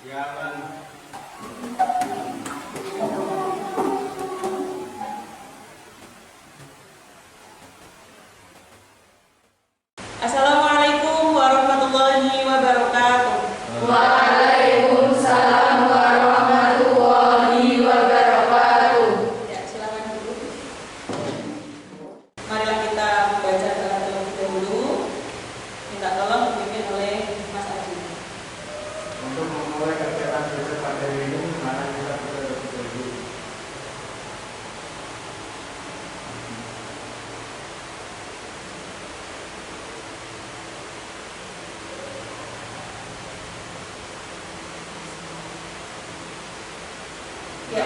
Assalamualaikum warahmatullahi wabarakatuh. Waalaikumsalam warahmatullahi wabarakatuh. Ya, silakan dulu. Marilah kita membaca terlebih dahulu. Minta tolong dipimpin oleh Mas Adi. Untuk memulai kegiatan belajar pada hari ini, mana kita terlebih dahulu. Ya,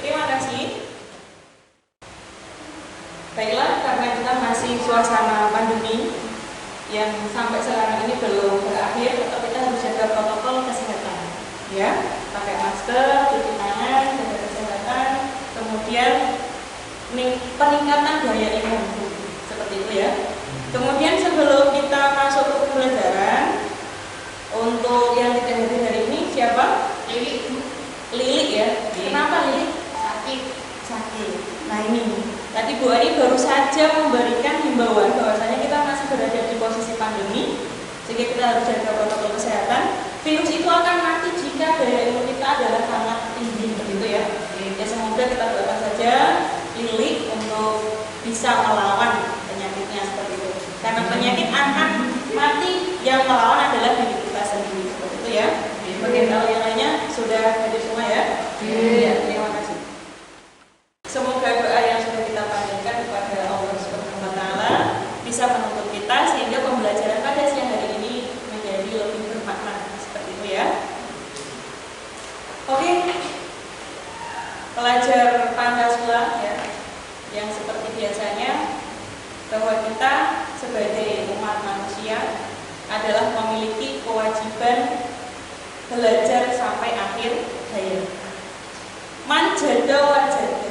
terima kasih. Baiklah, karena kita masih suasana pandemi yang sampai sekarang ini belum berakhir, tetap kita harus jaga protokol kesehatan. Ya, pakai masker, cuci tangan, jaga kesehatan, kemudian peningkatan daya imun tubuh, seperti itu ya. Kemudian sebelum kita masuk ke pembelajaran, untuk yang kita hari ini siapa? Lili ya. Kenapa Lili? Sakit. Nah ini, tadi Bu Ani baru saja memberikan himbauan bahwasanya kita masih berada di posisi pandemi, sehingga kita harus jaga protokol kesehatan. Virus itu akan mati jika daya imun kita adalah sangat tinggi, begitu ya. Ya semoga kita doakan saja Lili untuk bisa melawan penyakitnya seperti itu. Karena penyakit akan mati, yang melawan adalah diri kita sendiri, seperti itu ya. Oke, kalau yang lainnya sudah hadir semua ya? Iya, terima kasih. Semoga doa yang sudah kita panjatkan kepada Allah Subhanahu wa Ta'ala bisa menuntut kita sehingga pembelajaran pada siang hari ini menjadi lebih bermakna, seperti itu ya. Oke, pelajar Pancasila ya, yang seperti biasanya bahwa kita sebagai umat manusia adalah memiliki kewajiban belajar sampai akhir hayat. Manjada wajada.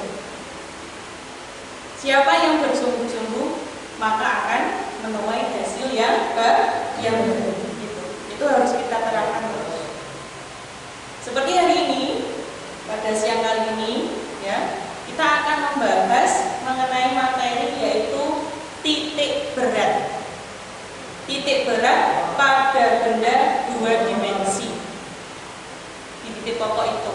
Siapa yang bersungguh-sungguh maka akan menuai hasil yang baik. Itu harus kita terapkan terus. Seperti hari ini, pada siang kali ini ya, kita akan membahas mengenai materi yaitu titik berat. Titik berat pada benda dua dimensi. Titik pokok itu.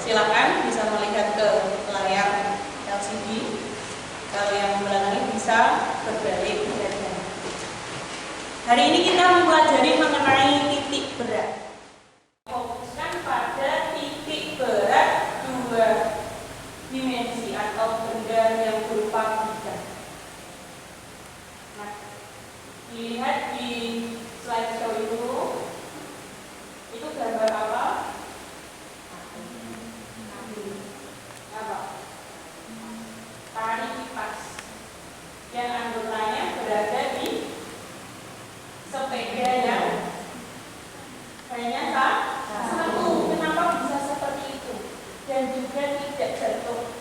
Silakan bisa melihat ke layar LCD. Kalau yang belakang bisa berbalik. Hari ini kita mempelajari mengenai titik berat. Fokuskan pada titik berat dua dimensi atau benda yang berupa bidang. Nah, dilihat di slideshow itu gambar apa? Tari kipas yang anggotanya berada di sepeda yang hanya satu. Kenapa bisa seperti itu? Dan juga tidak jatuh.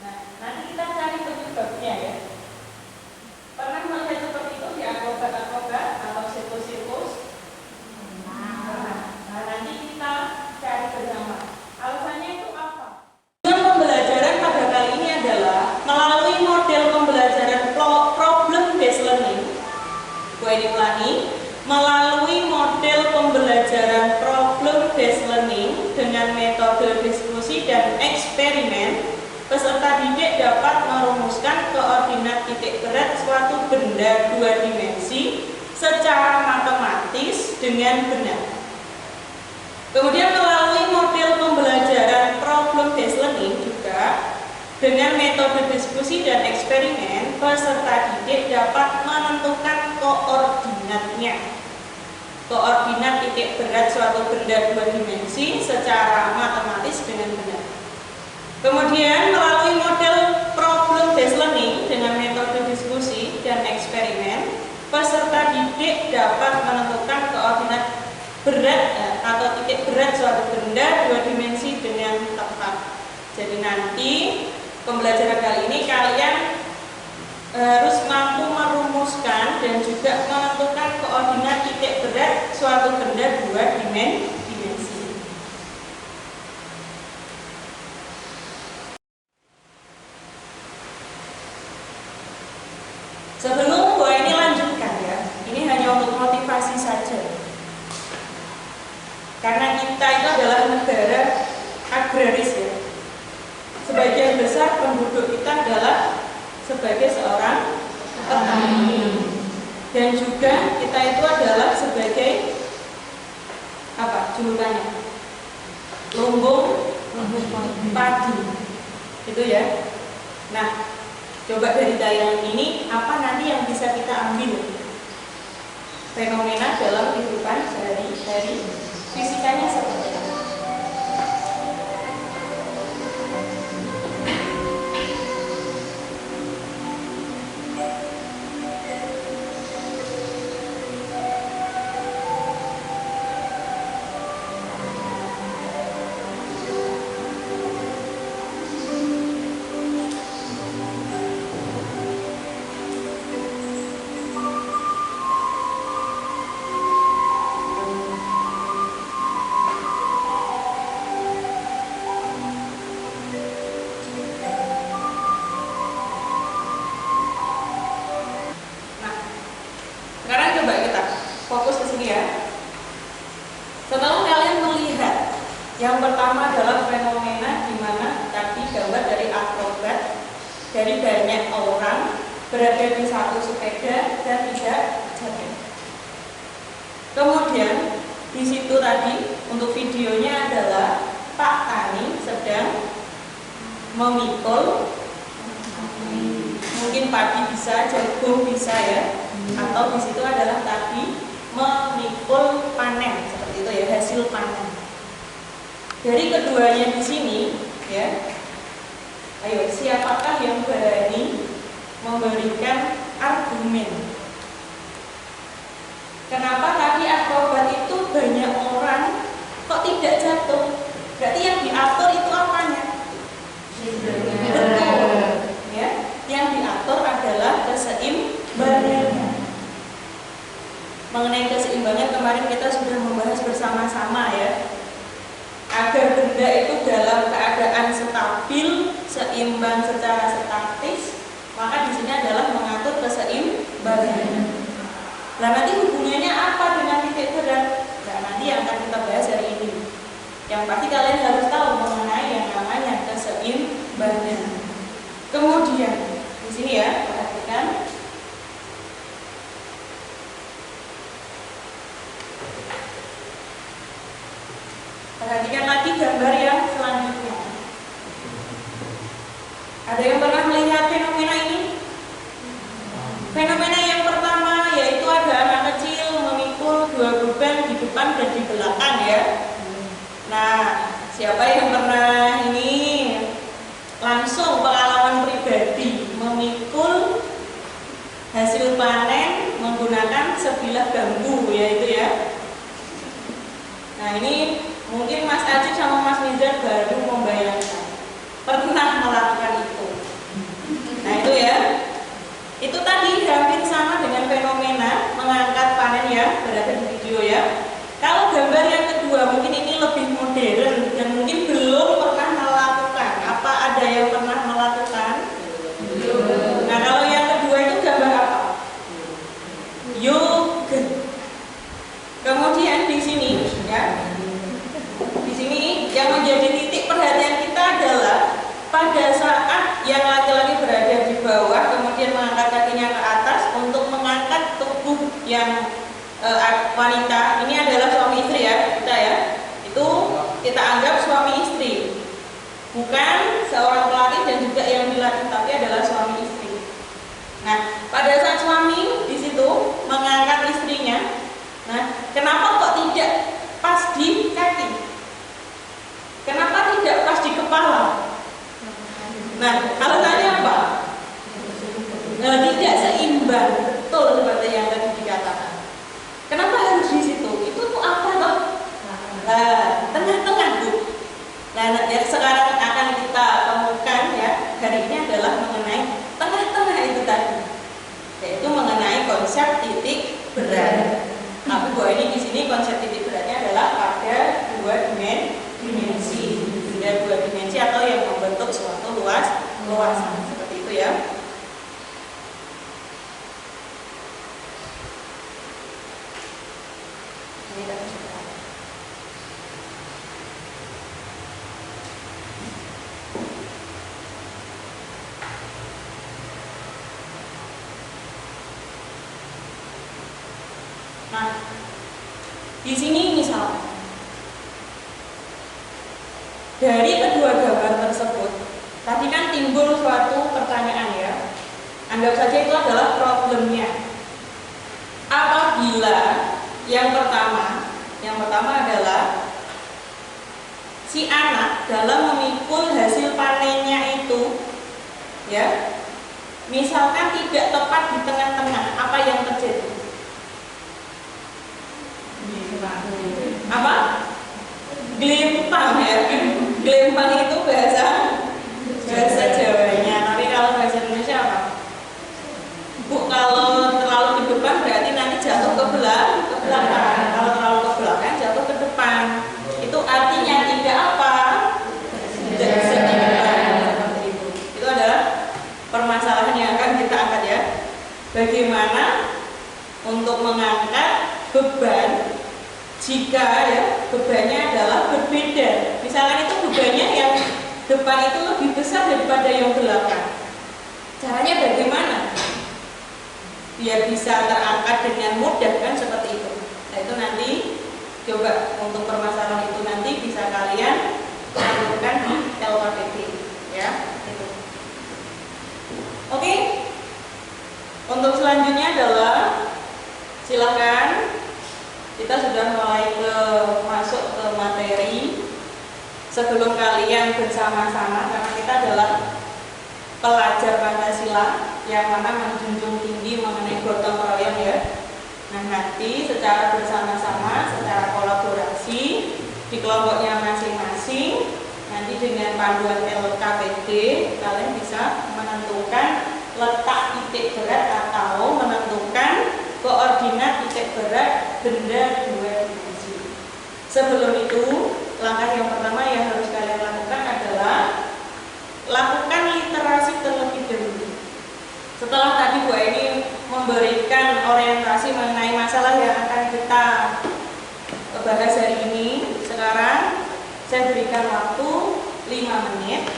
Nah, nanti kita cari penyebabnya ya. Pernah melihat seperti itu di akrobat-akrobat atau sirkus-sirkus? Nah, nanti kita cari bersama. Alasannya itu apa? Pembelajaran pada kali ini adalah melalui model pembelajaran problem based learning. Gue ulangi, melalui model pembelajaran problem based learning dengan metode diskusi dan eksperimen, peserta didik dapat merumuskan koordinat titik berat suatu benda dua dimensi secara matematis dengan benar. Kemudian melalui model pembelajaran problem based learning juga dengan metode diskusi dan eksperimen, peserta didik dapat menentukan koordinatnya. Koordinat titik berat suatu benda dua dimensi secara matematis dengan benar. Kemudian melalui model problem based learning dengan metode diskusi dan eksperimen, peserta didik dapat menentukan koordinat berat atau titik berat suatu benda dua dimensi dengan tepat. Jadi nanti pembelajaran kali ini kalian harus mampu merumuskan dan juga menentukan koordinat titik berat suatu benda dua dimensi. Sebelum Bu ini lanjutkan ya, ini hanya untuk motivasi saja. Karena kita itu adalah negara agraris ya. Sebagian besar penduduk kita adalah sebagai seorang petani. Dan juga kita itu adalah sebagai apa julukannya? Lumbung padi. Itu ya. Nah, coba dari tayangan ini apa nanti yang bisa kita ambil fenomena dalam kehidupan sehari-hari, fisikanya seperti apa? Yang pertama adalah fenomena di mana tadi gambar dari akrobat, dari banyak orang berada di satu sepeda dan tidak jatuh. Kemudian di situ tadi untuk videonya adalah Pak Tani sedang memikul, mungkin padi bisa, jagung bisa ya, atau di situ adalah tadi memikul panen seperti itu ya, hasil panen. Dari keduanya di sini, ya, ayo siapakah yang berani memberikan argumen? Kenapa tadi akrobat itu banyak orang kok tidak jatuh? Berarti yang diatur itu apanya? Betul, ya. Yang diatur adalah keseimbangan. Mengenai keseimbangan kemarin kita sudah membahas bersama-sama ya. Agar benda itu dalam keadaan stabil, seimbang secara statis, maka di sini adalah mengatur keseimbangan. Nah, nanti hubungannya apa dengan titik berat? Nah, nanti yang akan kita bahas hari ini. Yang pasti kalian harus tahu mengenai yang namanya keseimbangan. Kemudian di sini ya, perhatikan. Perhatikan lagi gambar yang selanjutnya. Ada yang pernah melihat fenomena ini? Fenomena yang pertama yaitu ada anak kecil memikul dua beban di depan dan di belakang ya. Nah, siapa yang pernah ini langsung pengalaman pribadi memikul hasil panen menggunakan sebilah bambu ya itu ya. Nah, ini mungkin Mas Ajib sama Mas Nizar baru membayangkan pernah melakukan itu. Nah itu ya, itu tadi hampir sama dengan fenomena mengangkat panen ya, berada di video ya. Kalau gambar yang kedua mungkin ini lebih modern dan mungkin belum pernah melakukan. Apa ada yang pernah melakukan? Belum. Nah kalau yang kedua itu gambar apa? Yoga. Kemudian di sini ya. Yang menjadi titik perhatian kita adalah pada saat yang laki-laki berada di bawah kemudian mengangkat kakinya ke atas untuk mengangkat tubuh yang wanita. Ini adalah suami istri ya, kita ya. Itu kita anggap suami istri, bukan seorang pelatih dan juga yang dilatih, tapi adalah suami istri. Nah, pada saat suami di situ mengangkat istrinya, nah kenapa kok tidak pas di kaki? Kenapa tidak pas di kepala? Nah, alasannya apa? Nah, tidak seimbang, betul seperti yang tadi dikatakan. Kenapa harus di situ? Itu tuh apa toh? Nah, tengah-tengah Bu. Nah, yang sekarang akan kita temukan ya hari ini adalah mengenai tengah-tengah itu tadi, yaitu mengenai konsep titik berat. Nah, Bu ini di sini konsep titik beratnya adalah pada dua dimensi, benda dua dimensi atau yang membentuk suatu luasan seperti itu ya. Ini kita coba. Nah, di sini misalnya dari kedua gambar tersebut, tadi kan timbul suatu pertanyaan ya. Anggap saja itu adalah problemnya. Apabila yang pertama adalah si anak dalam memikul hasil panennya itu, ya, misalkan tidak tepat di tengah-tengah, apa yang terjadi? Apa? Glimpang ya. Glimpang itu bahasa Jawanya. Tapi kalau bahasa Indonesia apa? Bu, kalau terlalu ke depan berarti nanti jatuh ke belakang. Kalau terlalu ke belakang jatuh ke depan. Itu artinya tidak apa? Tidak seperti itu. Itu adalah permasalahan yang akan kita angkat ya. Bagaimana untuk mengangkat beban jika ya bebannya adalah berbeda. Misalkan itu bebannya yang depan itu lebih besar daripada yang belakang. Caranya bagaimana? Biar bisa terangkat dengan mudah kan seperti itu. Nah itu nanti coba untuk permasalahan itu nanti bisa kalian lakukan di LKPT ya. Itu. Oke. Untuk selanjutnya adalah silakan. Kita sudah mulai masuk ke materi. Sebelum kalian bersama-sama, karena kita adalah pelajar Pancasila yang mana menjunjung tinggi mengenai gotong royong ya. Nah nanti secara bersama-sama, secara kolaborasi di kelompoknya masing-masing, nanti dengan panduan LKPD kalian bisa menentukan letak titik berat atau menentukan koordinat titik berat benda dua dimensi. Sebelum itu, langkah yang pertama yang harus kalian lakukan adalah lakukan literasi terlebih dahulu. Setelah tadi Bu ini memberikan orientasi mengenai masalah yang akan kita bahas hari ini, sekarang saya berikan waktu 5 menit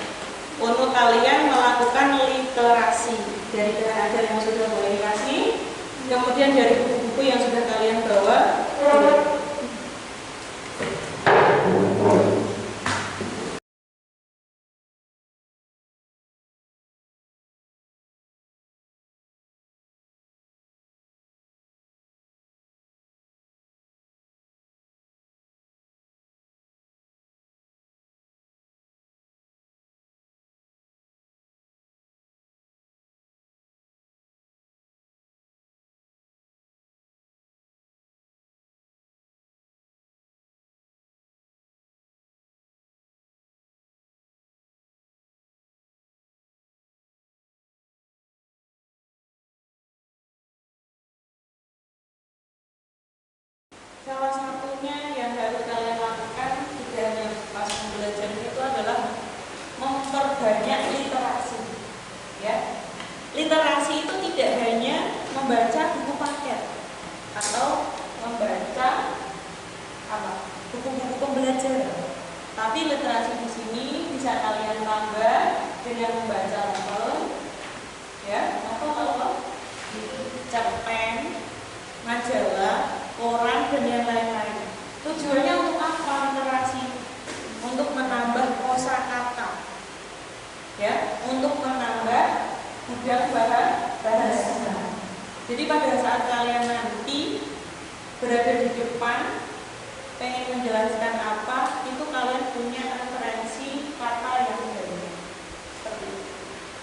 untuk kalian melakukan literasi dari bahan yang sudah Bu kasih. Kemudian dari buku-buku yang sudah kalian bawa. Salah satunya yang harus kalian lakukan tidak hanya pas belajar itu adalah memperbanyak literasi. Ya, literasi itu tidak hanya membaca buku paket atau membaca buku-buku pembelajaran, tapi literasi di sini bisa kalian tambah dengan membaca novel, ya, novel, cerpen, majalah, koran dan yang lain-lain. Tujuannya untuk apa literasi? Untuk menambah kosakata, ya, untuk menambah gudang bahasa. Jadi pada saat kalian nanti berada di depan, pengen menjelaskan apa, itu kalian punya referensi kata yang banyak. Seperti itu.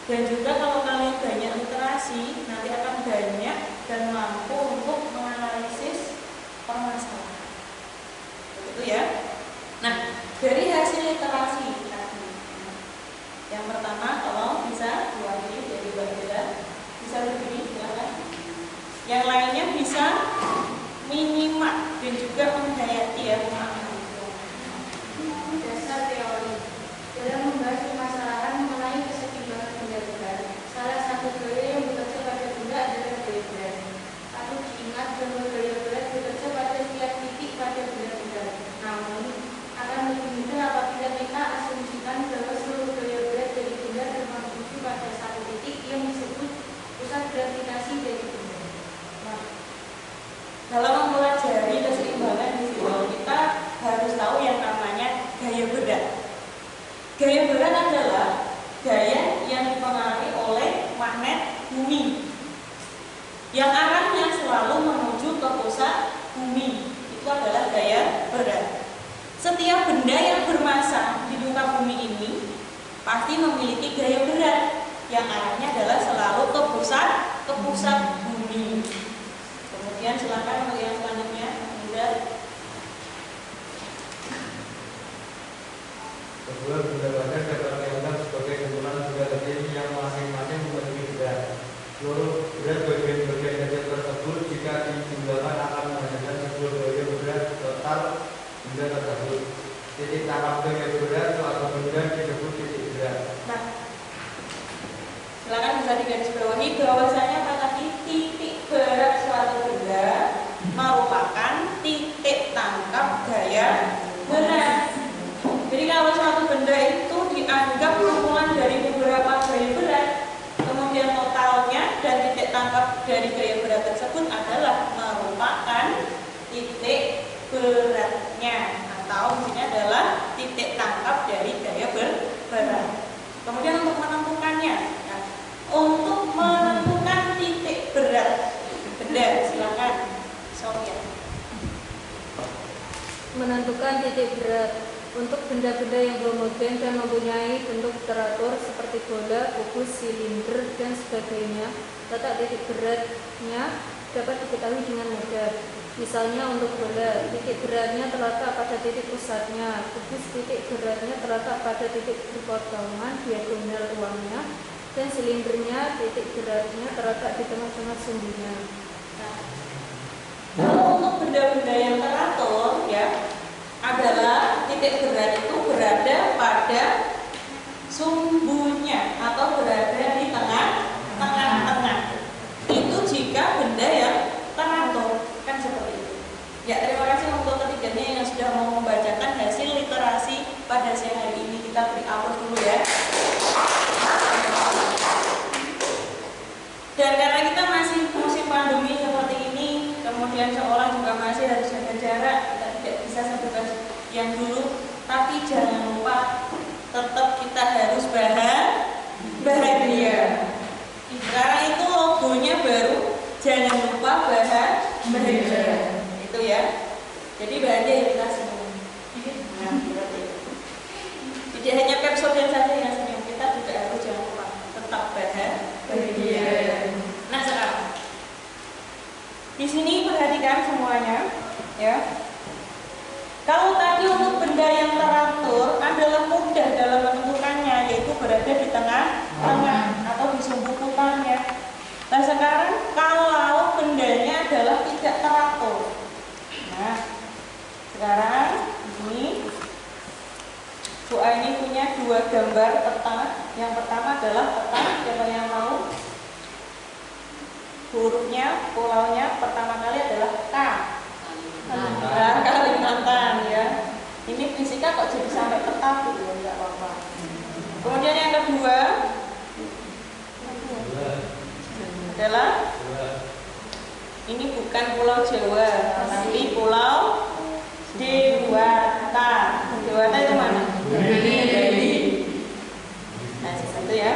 Dan juga kalau kalian banyak literasi, nanti akan banyak dan mampu untuk menganalisis permasalahan. Begitu ya. Nah, dari hasil literasi tadi, yang pertama kalau bisa diwakili dari Mbak, bisa begini, silakan. Yang lainnya bisa menyimak dan juga menghayati ya memahami. Dasar teori. Dalam membahas permasalahan mengenai kesetimbangan benda-benda, salah satu gaya yang bekerja pada benda adalah gaya berat. Patut diingat bahwa gaya berat bekerja pada setiap titik pada benda-benda. Namun, akan lebih mudah apabila kita asumsikan bahwa seluruh gaya berat dari benda terkonstruksi pada satu titik yang disebut pusat gravitasi dari benda. Nah, dalam mempelajari keseimbangan visual kita harus tahu yang namanya gaya berat. Gaya berat adalah gaya yang dipengaruhi oleh magnet bumi yang arahnya selalu menuju ke pusat bumi. Itu adalah gaya berat. Setiap benda yang bermassa di muka bumi ini pasti memiliki gaya berat yang arahnya adalah selalu ke pusat bumi. Kemudian silakan untuk yang selanjutnya, Bunda. Kedua, benda badan dapat dianggap sebagai kumpulan benda kecil yang masing-masing memiliki berat. Seluruh berat bagian-bagian kecil tersebut jika dijumlahkan akan menghasilkan sebuah gaya berat total benda tersebut. Titik tangkap gaya berat suatu benda disebut titik berat. Nah, silakan bisa digarisbawahi bahwasanya apa tadi titik berat suatu benda merupakan titik tangkap gaya berat. Jadi kalau suatu benda itu dianggap kumpulan dari beberapa gaya berat, kemudian totalnya dan titik tangkap dari gaya berat tersebut adalah merupakan titik beratnya, atau maksudnya adalah titik tangkap dari gaya berat. Kemudian untuk menentukannya, nah, untuk menentukan titik berat benda, silakan Sofia. Menentukan titik berat untuk benda-benda yang homogen dan mempunyai bentuk teratur seperti bola, kubus, silinder, dan sebagainya, letak titik beratnya dapat diketahui dengan mudah. Misalnya untuk bola, titik beratnya terletak pada titik pusatnya, kubus titik beratnya terletak pada titik perpotongan diagonal ruangnya, dan silindernya titik beratnya terletak di tengah-tengah sumbunya. Kalau untuk benda-benda yang teratur ya adalah titik berat itu berada pada sumbunya atau berada di tengah-tengah. Itu jika benda yang teratur, kan seperti itu. Ya, terima kasih untuk ketiganya yang sudah mau membacakan hasil literasi pada siang hari ini. Kita beri aplaus dulu ya. Dan karena kita masih musim pandemi seperti ini, kemudian sekolah juga masih harus jaga jarak, kita tidak bisa sebebas yang dulu, tapi jangan lupa tetap kita harus bahagia. Sekarang itu logonya baru, jangan lupa bahagia. Itu ya. Jadi bahagia ya kita semua. Nah, berarti tidak hanya Pepsodent saja yang senyum, kita juga harus jangan lupa tetap bahagia. Nah sekarang di sini perhatikan semuanya, ya. Kalau tadi untuk benda yang teratur adalah mudah dalam menentukannya, yaitu berada di tengah-tengah atau di sumbu putarnya. Nah sekarang kalau bendanya adalah tidak teratur, nah sekarang ini Bu Aini punya dua gambar peta. Yang pertama adalah peta, siapa yang mau? Hurufnya, pulaunya pertama kali adalah K. Kalimantan ya. Ini fisika kok jadi sampai peta gitu, enggak apa-apa. Kemudian yang kedua adalah ini bukan Pulau Jawa, tapi Pulau Dewata. Dewata itu mana? Bali. Nah, satu ya.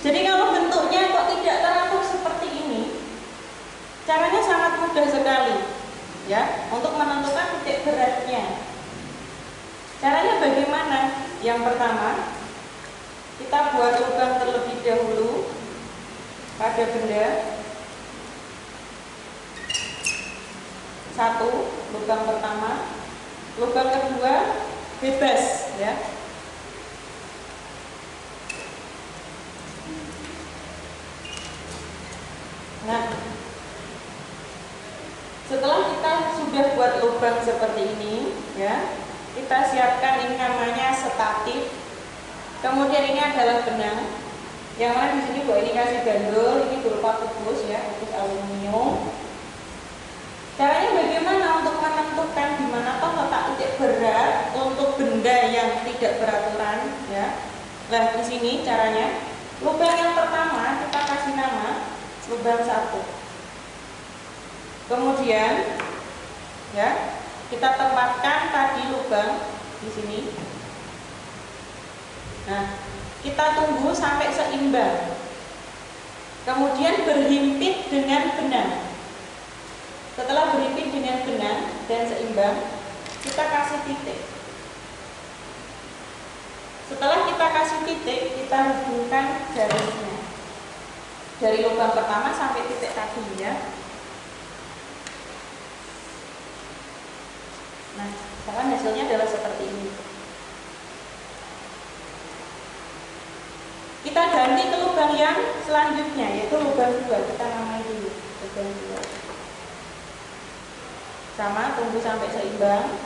Jadi kalau bentuknya kok tidak teratur seperti ini, caranya sangat mudah sekali, ya, untuk menentukan titik beratnya. Caranya bagaimana? Yang pertama, kita buat lubang terlebih dahulu pada benda. Satu, lubang pertama. Lubang kedua bebas, ya. Nah, setelah kita sudah buat lubang seperti ini, ya, kita siapkan ini namanya statif. Kemudian ini adalah benang. Yang mana di sini Bu ini kasih gandul, ini berupa kubus ya, kubus aluminium. Caranya bagaimana untuk menentukan di mana toh letak titik berat untuk benda yang tidak beraturan, ya. Nah, di sini caranya, lubang yang pertama kita kasih nama lubang 1. Kemudian, ya, kita tempatkan tadi lubang di sini. Nah, kita tunggu sampai seimbang. Kemudian berhimpit dengan benang. Setelah berhimpit dengan benang dan seimbang, kita kasih titik. Setelah kita kasih titik, kita hubungkan garisnya dari lubang pertama sampai titik tadi, ya. Nah, sekarang hasilnya adalah seperti ini. Kita ganti ke lubang yang selanjutnya, yaitu lubang 2. Kita namai dulu lubang 2. Sama, tunggu sampai seimbang.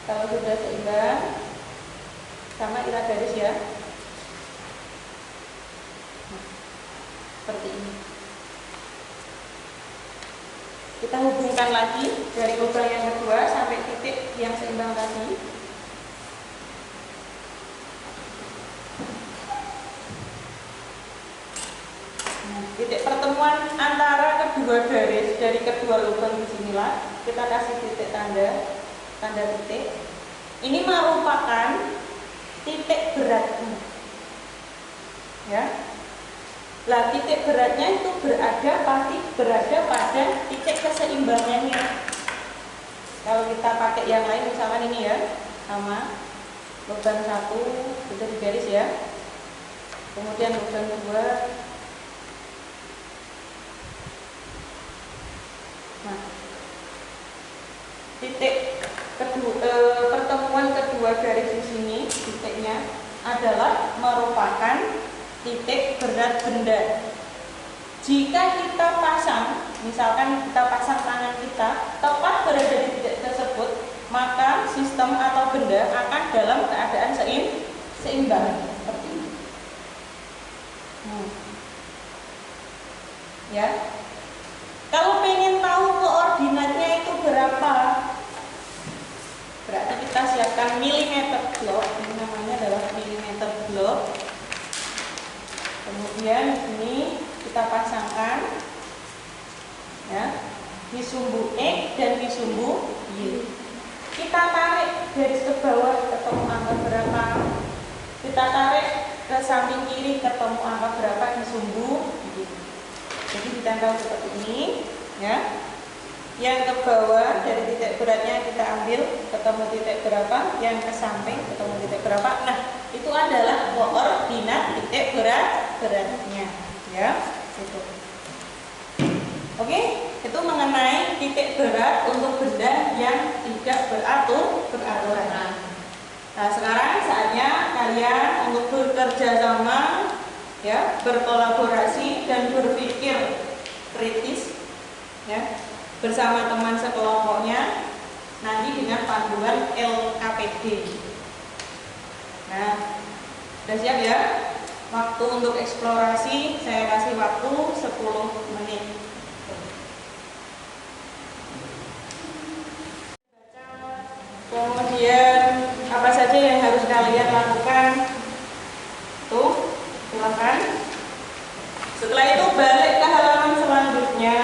Kalau sudah seimbang, sama kita garis, ya. Nah, seperti ini. Kita hubungkan lagi dari lubang yang kedua sampai titik yang seimbang tadi. Nah, titik pertemuan antara kedua garis dari kedua lubang di sinilah kita kasih titik tanda titik. Ini merupakan titik beratnya, ya. Lah, titik beratnya itu berada pada titik keseimbangannya. Kalau kita pakai yang lain, misalkan ini, ya, sama lubang 1 itu di garis, ya. Kemudian lubang 2. Nah, titik pertemuan kedua garis di sini, titiknya adalah merupakan titik berat benda. Jika kita pasang, misalkan kita pasang tangan kita tepat berada di titik tersebut, maka sistem atau benda akan dalam keadaan seimbang seperti ini. Ya. Kalau pengen tahu koordinatnya itu berapa, berarti kita siapkan milimeter blok. Ini namanya adalah milimeter blok. Kemudian ini kita pasangkan, ya, di sumbu X dan di sumbu Y. Kita tarik garis ke bawah ketemu angka berapa, kita tarik ke samping kiri ketemu angka berapa di sumbu Y. Jadi ditempel seperti ini, ya. Yang ke bawah dari titik beratnya kita ambil ketemu titik berapa, yang ke samping ketemu titik berapa. Nah, itu adalah koordinat titik beratnya, ya. Itu. Oke, itu mengenai titik berat untuk benda yang tidak beraturan. Nah, sekarang saatnya kalian untuk bekerja sama, ya, berkolaborasi dan berpikir kritis, ya, bersama teman sekelompoknya nanti dengan panduan LKPD. Nah, sudah siap, ya? Waktu untuk eksplorasi saya kasih waktu 10 menit. Kemudian apa saja yang harus kalian lakukan? Tuh, silakan. Setelah itu balik ke halaman selanjutnya.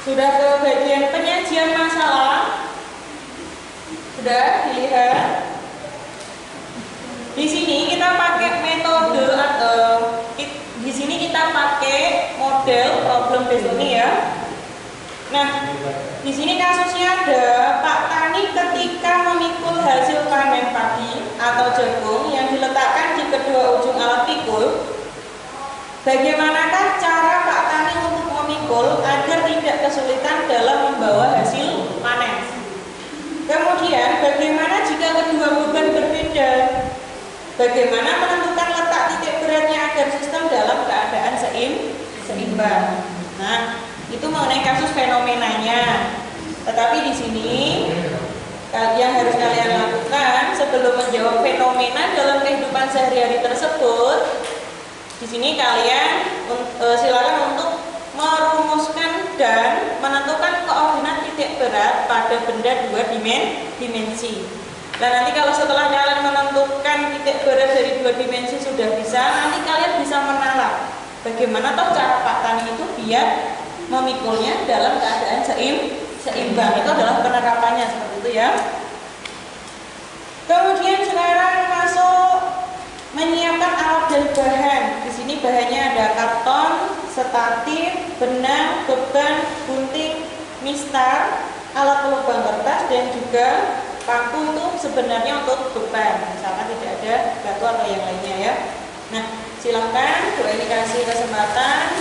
Sudah ke bagian penyajian masalah. Sudah dilihat? Di sini kita pakai metode atau di sini kita pakai model problem based ini ya. Nah, di sini kasusnya ada Pak Tani ketika memikul hasil panen padi atau jagung yang diletakkan di kedua ujung alat pikul. Bagaimanakah cara Pak Tani untuk memikul agar tidak kesulitan dalam membawa hasil panen? Kemudian, bagaimana jika kedua beban berbeda? Bagaimana menentukan letak titik beratnya agar sistem dalam keadaan seimbang? Nah, itu mengenai kasus fenomenanya. Tetapi di sini yang harus kalian lakukan sebelum menjawab fenomena dalam kehidupan sehari-hari tersebut, di sini kalian silakan untuk merumuskan dan menentukan koordinat titik berat pada benda dua dimensi. Dan nanti kalau setelah kalian menentukan titik berat dari dua dimensi sudah bisa, nanti kalian bisa menalar bagaimana toh cara Pak Tani itu biar memikulnya dalam keadaan seimbang. Itu adalah penerapannya seperti itu ya. Kemudian sekarang masuk menyiapkan alat dan bahan. Di sini bahannya ada karton, statif, benang, beban, gunting, mistar, alat pelubang kertas, dan juga paku itu sebenarnya untuk beban, misalkan tidak ada batu atau yang lainnya ya. Nah, silakan Bu Eni kasih kesempatan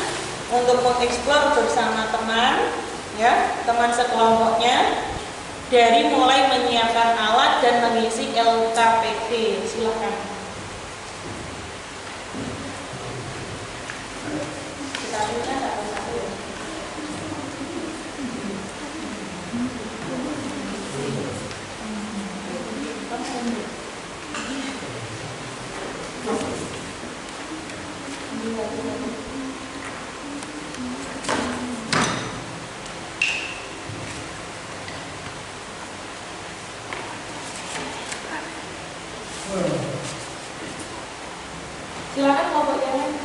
untuk mengeksplor bersama teman ya, teman sekelompoknya dari mulai menyiapkan alat dan mengisi LKPD. Silakan. Kita lihat satu-satu ya. Silakan kelompok yang lain.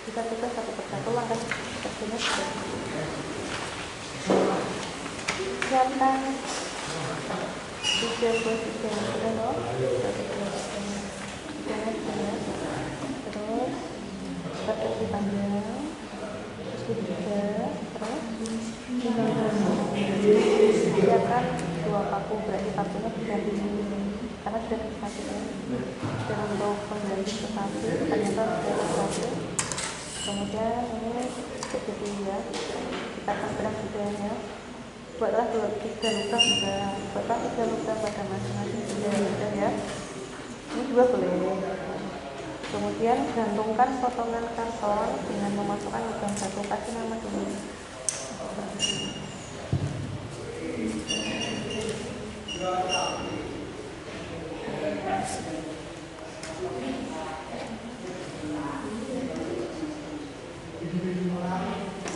Kita tutup satu persatu langkah sepertinya sudah siapkan 3 buah 3 sudah loh, terus seperti panjang, terus ketiga, terus siapkan 2 paku, berarti pakunya diganti karena sudah satu ya. Dan untuk pengganti satu ternyata sudah satu. Kemudian ini seperti ya, kita akan berang juga ya. Buatlah 3 lubang juga, buatlah 3 lubang pada masing-masing juga ya. Ini 2 boleh. Kemudian gantungkan potongan karton dengan memasukkan lubang 1, kasih nama dulu.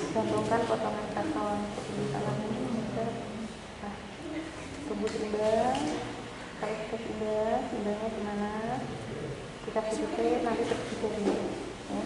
Gantungkan potongan karton seperti salah ini. Nah, tunggu timbang. Kalau sudah timbang, timbangnya gimana? Kita sedikit nanti terpisah dulu. Ya.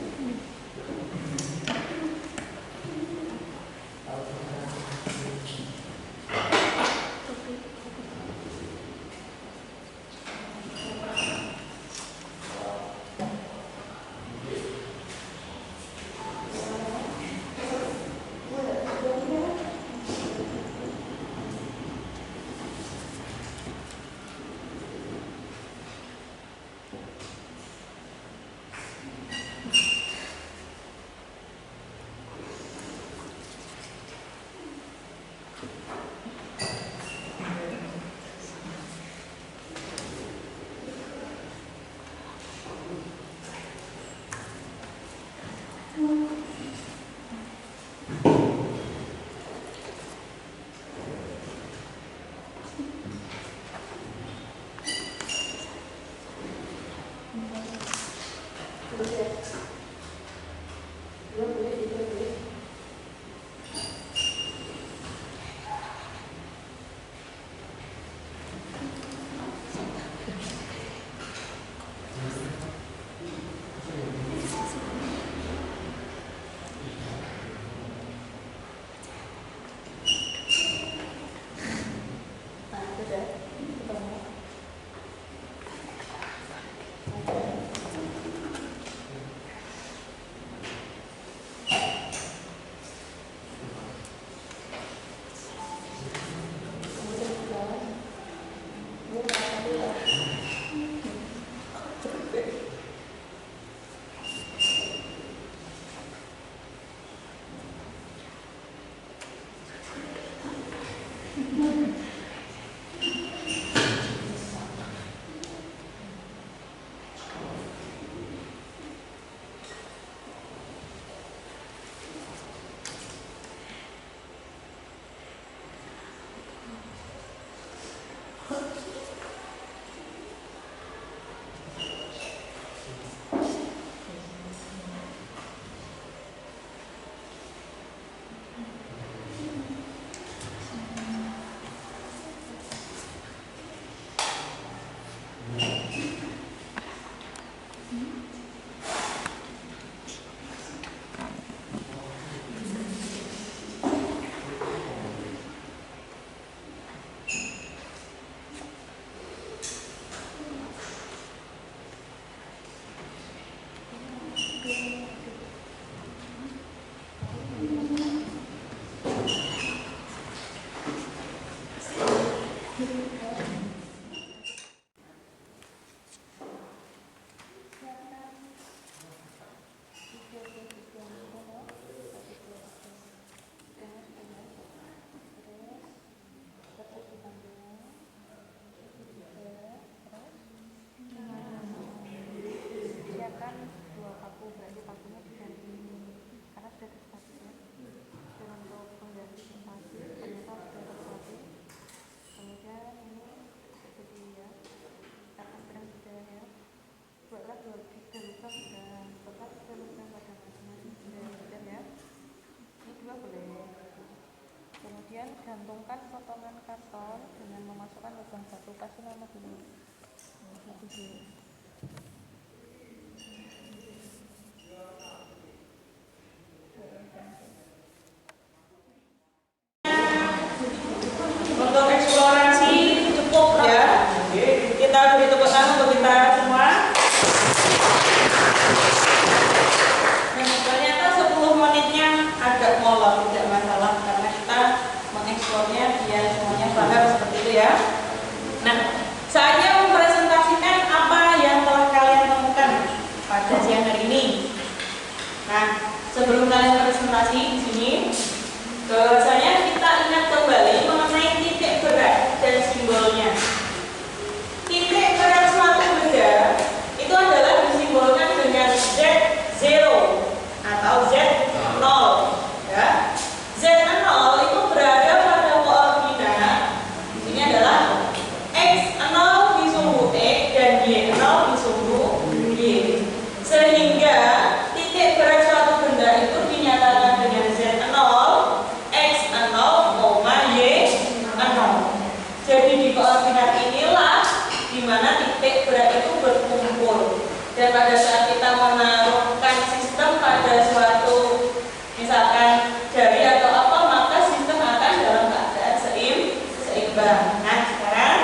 Untuk eksplorasi cukup ya. Kita beri tepuk tangan untuk kita semua. Dan ternyata 10 menitnya agak molor, tidak masalah karena kita mengeksplornya biar semuanya paham seperti itu ya. Nah, saya mempresentasikan apa yang telah kalian temukan pada siang hari ini. Nah, sebelum kalian presentasi di sini, bahwasanya kita ingat kembali mengenai titik berat dan simbolnya. Titik berat suatu benda itu adalah disimbolkan dengan Z0 atau Z0 ya. Z0 itu berada pada koordinat ini adalah X0 disumbu X dan Y0 disumbu Y. Sehingga titik berat suatu benda itu dinyatakan dengan Z0, X0, Y0. Jadi di koordinat inilah di mana titik berat itu berkumpul. Dan pada saat kita menaruhkan sistem pada suatu misalkan jari atau apa, maka sistem akan dalam keadaan seimbang. Nah, sekarang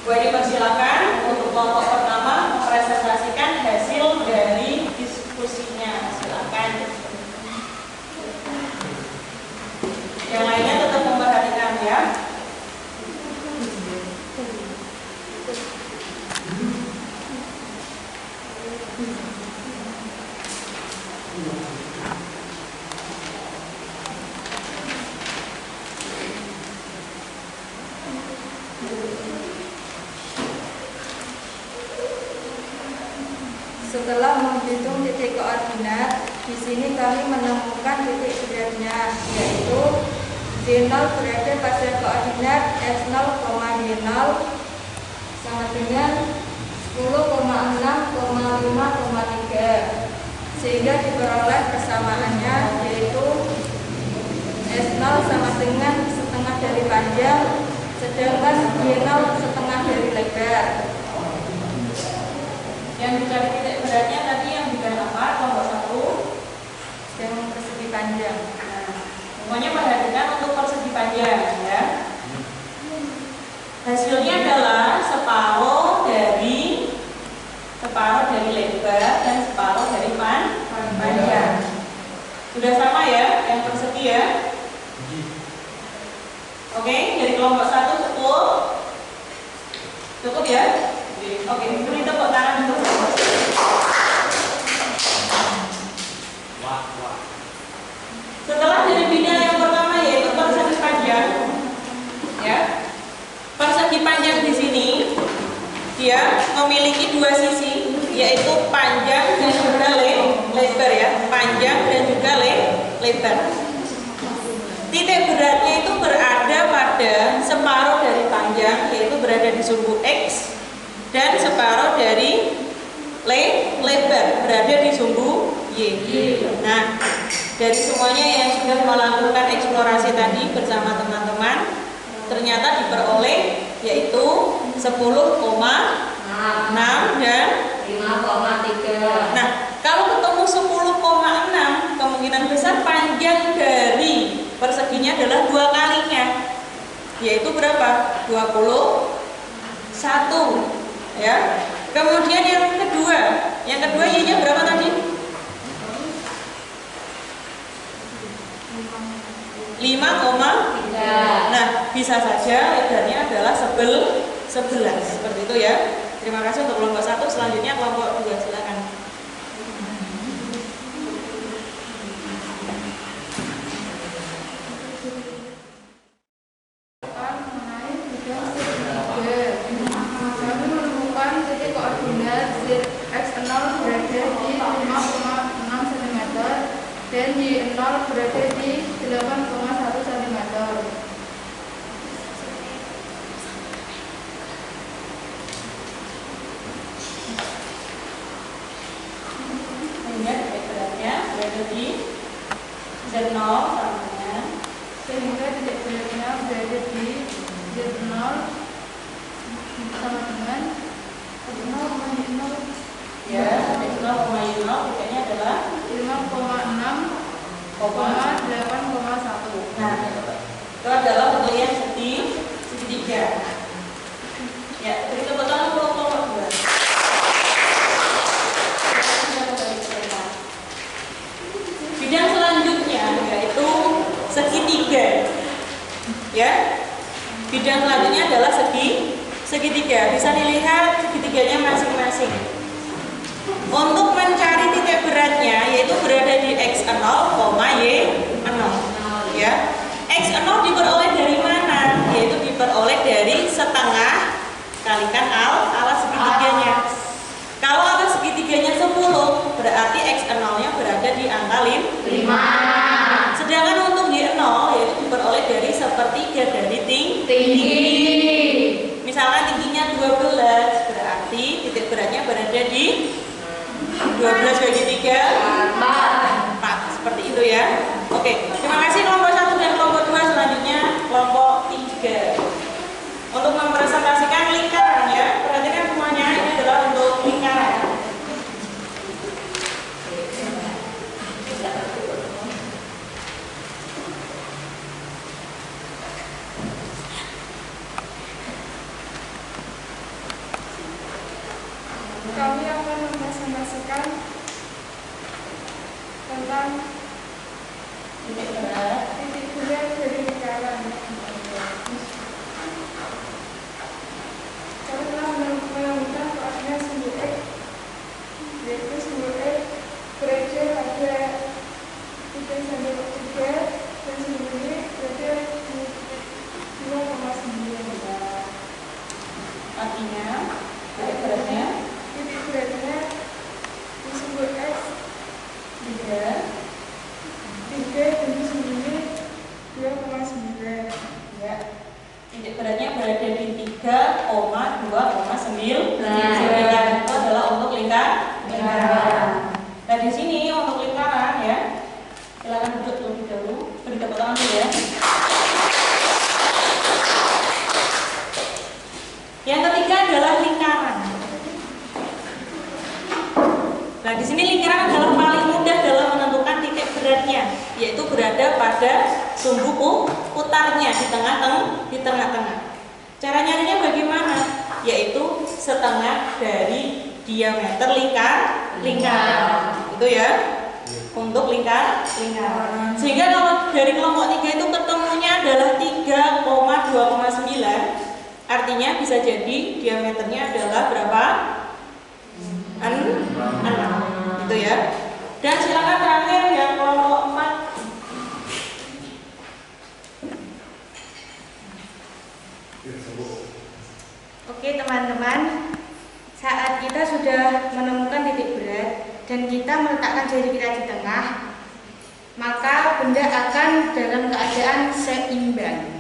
gue dipersilakan untuk kelompok pertama mempresentasikan hasil dari diskusinya. Silakan. Yang lainnya tetap memperhatikan ya. Setelah menghitung titik koordinat, di sini kami menemukan titik beratnya, yaitu Z0 berada pada koordinat S0, Y0 sama dengan 10,6,5,3, sehingga diperoleh persamaannya yaitu S0 sama dengan setengah dari panjang, sedangkan Y0 setengah dari lebar. Yang dicari titik beratnya tadi yang bukan apa? Kelompok 1 yang persegi panjang. Nah, semuanya perhatikan untuk persegi panjang ya. Hasilnya adalah separuh dari lebar dan separuh dari panjang. Sudah sama ya yang persegi ya. Oke, dari kelompok 1 cukup ya. Oke, beri tepuk tangan untuk setelah dari bidang yang pertama yaitu persegi panjang ya. Persegi panjang di sini dia memiliki dua sisi, yaitu panjang dan juga lebar ya. Panjang dan juga lebar. Titik beratnya itu berada pada separuh dari panjang, yaitu berada di sumbu X, dan separuh dari lebar berada di sumbu Y. Nah, dari semuanya yang sudah melakukan eksplorasi tadi bersama teman-teman, ternyata diperoleh yaitu 10,6 dan 5,3. nah, kalau ketemu 10,6, kemungkinan besar panjang dari perseginya adalah 2 kalinya, yaitu berapa? 21 ya. Kemudian yang kedua Y-nya berapa tadi? 5,3. Nah, bisa saja lebarnya adalah 11 seperti itu ya. Terima kasih untuk kelompok 1. Selanjutnya kelompok 2, silakan. Mengenai bidang Z3, kami menemukan titik koordinat X0 berada di 5,6 cm dan Y0 berada di 8,1 cm. Lihat titik beratnya berada di Z0 sama dengan Sehingga titik beratnya berada di Z0 sama dengan Ya, titik 0,0 titiknya adalah 5,6,8,1. Nah, itu adalah bentuk yang segitiga. Ya, beri tepuk tangan untuk kelompok 2. Bidang selanjutnya yaitu segitiga. Ya, bidang selanjutnya adalah segitiga. Bisa dilihat segitiganya masing-masing. Untuk mencari titik beratnya yaitu berada di x0, y0. Ya. X0 diperoleh dari mana? Yaitu diperoleh dari setengah kalikan alas segitiganya. Kalau alas segitiganya 10, berarti x0-nya berada di angka 5. Sedangkan untuk y0 yaitu diperoleh dari sepertiga dari tinggi. Misalkan tingginya 12, berarti titik beratnya berada di 12 bagi 3 4. Seperti itu ya. Oke, terima kasih kelompok 1 dan kelompok 2. Selanjutnya kelompok 3. Untuk mempresentasikan lingkaran ya. Perhatikan semuanya, ini adalah untuk lingkaran. Kami akan mempresentasikan tentang Titik berat. titik berat dari lingkaran. Kami telah menemukan koordinat simbol X, yaitu simbol X berada pada titik 1,3 dan simbol Y berada di 2,9. Artinya titik beratnya Titik beratnya di simbol X 3 dan di simbol Y 2,9. ya. Titik beratnya berada di 3,2,9. Itu adalah untuk lingkaran. Nah, di sini untuk lingkaran ya. Silakan duduk terlebih dahulu. Beri tepuk tangan dulu ya. Yang ketiga adalah lingkaran. Nah, di sini lingkaran adalah paling mudah dalam menentukan titik beratnya, yaitu berada pada sumbu putarnya di tengah-tengah. Cara nyarinya bagaimana? Yaitu setengah dari diameter lingkaran. Itu ya. Untuk lingkaran. Sehingga kalau dari kelompok 3 itu ketemunya adalah 3,2,9. Artinya bisa jadi diameternya adalah berapa? 6. Itu ya. Dan silakan terakhir yang kelompok 4. Oke teman-teman, saat kita sudah menemukan titik berat dan kita meletakkan jari kita di tengah, maka benda akan dalam keadaan seimbang.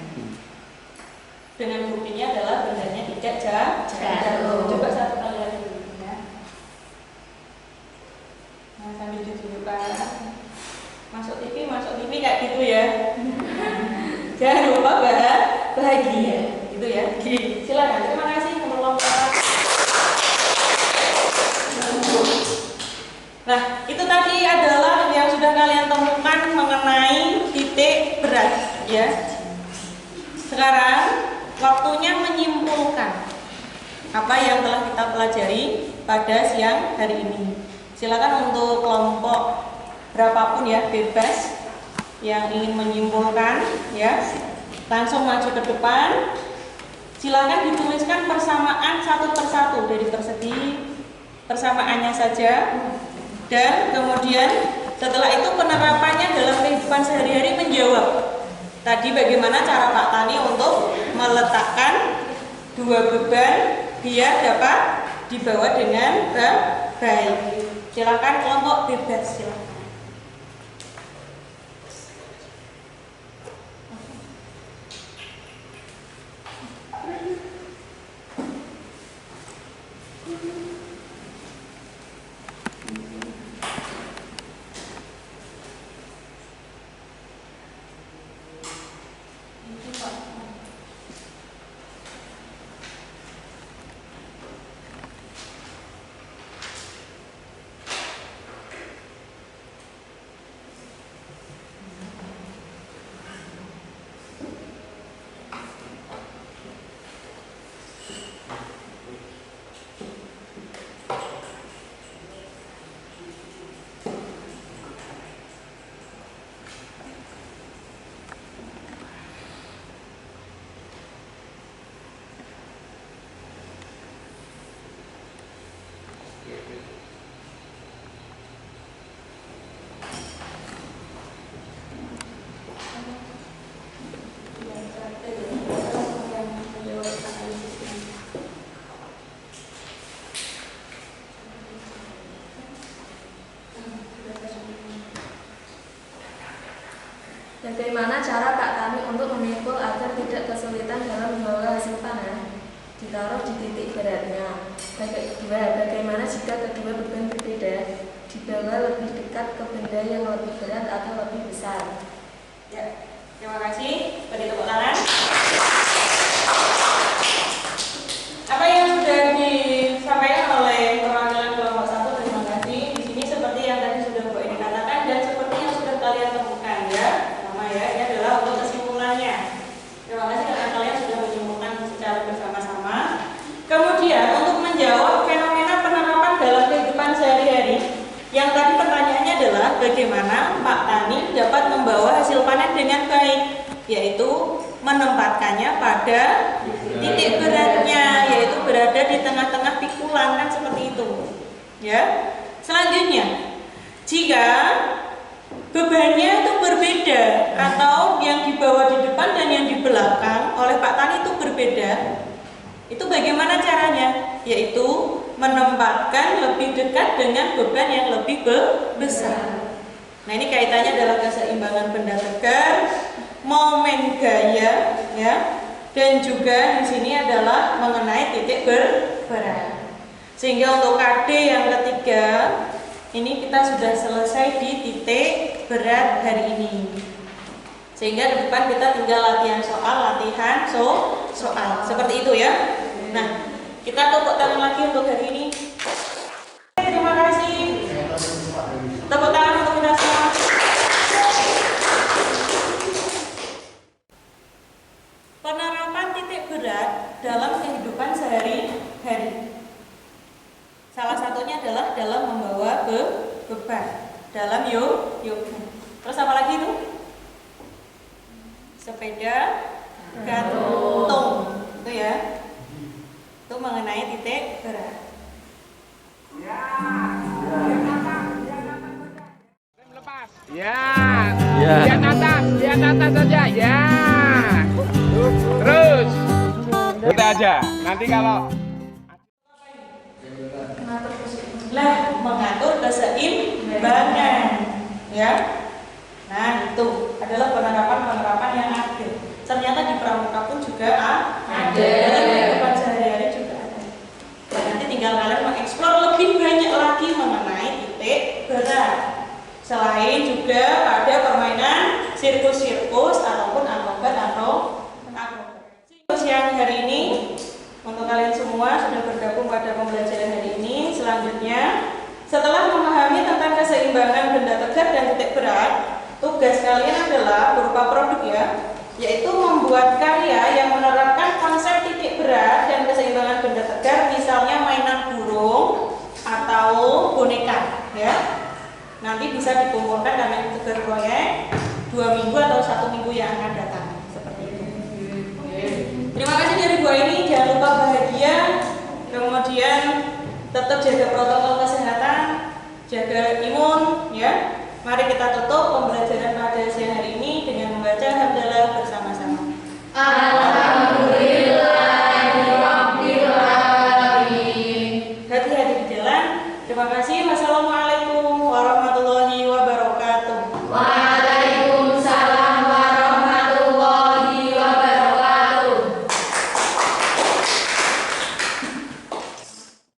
Dengan buktinya adalah bendanya tidak jatuh. Coba satu kali lagi dulu ya. Nah, sambil ditunjukkan. Masuk TV kayak gitu ya. Jangan lupa bahagia, gitu ya. Silakan. Terima kasih untuk kelompok. Nah, itu tadi adalah yang sudah kalian temukan mengenai titik berat, ya. Sekarang waktunya menyimpulkan apa yang telah kita pelajari pada siang hari ini. Silakan untuk kelompok berapapun ya, bebas yang ingin menyimpulkan ya, langsung maju ke depan. Silakan dituliskan persamaan satu persatu dari persegi persamaannya saja, dan kemudian setelah itu penerapannya dalam kehidupan sehari-hari menjawab. Tadi bagaimana cara Pak Tani untuk meletakkan dua beban biar dapat dibawa dengan baik. Silakan kelompok bebas, silakan. Bagaimana cara Pak Tani untuk memikul agar tidak kesulitan dalam membawa hasil panen? Ditaruh di titik beratnya. Bagaimana jika kedua beban berbeda? Dibawa lebih dekat ke benda yang lebih berat atau lebih besar? Ya, terima kasih. Beri tepuk tangan. Apa yang sudah disampaikan oleh perwakilan kelompok 1, terima kasih. Di sini seperti yang tadi sudah Bu Eni katakan dan seperti yang sudah kalian temukan ya. Sama ya, ini adalah untuk kesimpulannya. Terima kasih karena kalian sudah menyimpulkan secara bersama-sama. Kemudian untuk menjawab fenomena penerapan dalam kehidupan sehari-hari, yang tadi pertanyaannya adalah bagaimana Pak Tani dapat membawa hasil panen dengan baik, yaitu menempatkannya pada titik beratnya, yaitu berada di tengah-tengah pikulan, kan seperti itu ya. Selanjutnya, jika bebannya itu berbeda atau yang dibawa di depan dan yang di belakang oleh Pak Tani itu berbeda, itu bagaimana caranya? Yaitu menempatkan lebih dekat dengan beban yang lebih besar. Nah, ini kaitannya adalah keseimbangan benda tegar, momen gaya, ya, dan juga di sini adalah mengenai titik berat. Sehingga untuk KD yang ketiga, ini kita sudah selesai di titik berat hari ini. Sehingga di depan kita tinggal latihan soal, seperti itu ya. Nah, kita tepuk tangan lagi untuk hari ini. Terima kasih. Tepuk tangan untuk kita semua. Penerapan titik berat dalam kehidupan sehari-hari. Salah satunya adalah dalam membawa beban dalam yoga. Terus apa lagi itu? Sepeda gantung, itu ya. Itu mengenai titik berat. Ya, lihat atas saja, ya. Terus, kita aja. Nanti kalau mengatur keseimbangan, ya. Nah, itu adalah penerapan yang adil. Ternyata di pramuka pun juga ada. Dalam kehidupan sehari-hari juga ada. Dan nanti tinggal kalian mengeksplor lebih banyak lagi mengenai titik berat. Selain juga pada permainan sirkus-sirkus ataupun akrobat atau akrobat. Siang hari ini untuk kalian semua sudah bergabung pada pembelajaran hari ini. Selanjutnya, setelah memahami tentang keseimbangan benda tegar dan titik berat, tugas kalian adalah berupa produk ya, yaitu membuat karya yang menerapkan konsep titik berat dan keseimbangan benda tegar, misalnya mainan burung atau boneka ya. Nanti bisa dikumpulkan karena itu tegar proyek 2 minggu atau 1 minggu yang akan datang, seperti itu. Terima kasih dari Bu ini, jangan lupa bahagia, kemudian tetap jaga protokol kesehatan, jaga imun ya. Mari kita tutup pembelajaran pada siang hari ini dengan membaca hamdalah bersama-sama. Alhamdulillahirobbilalamin. Hati-hati di jalan. Terima kasih. Wassalamualaikum.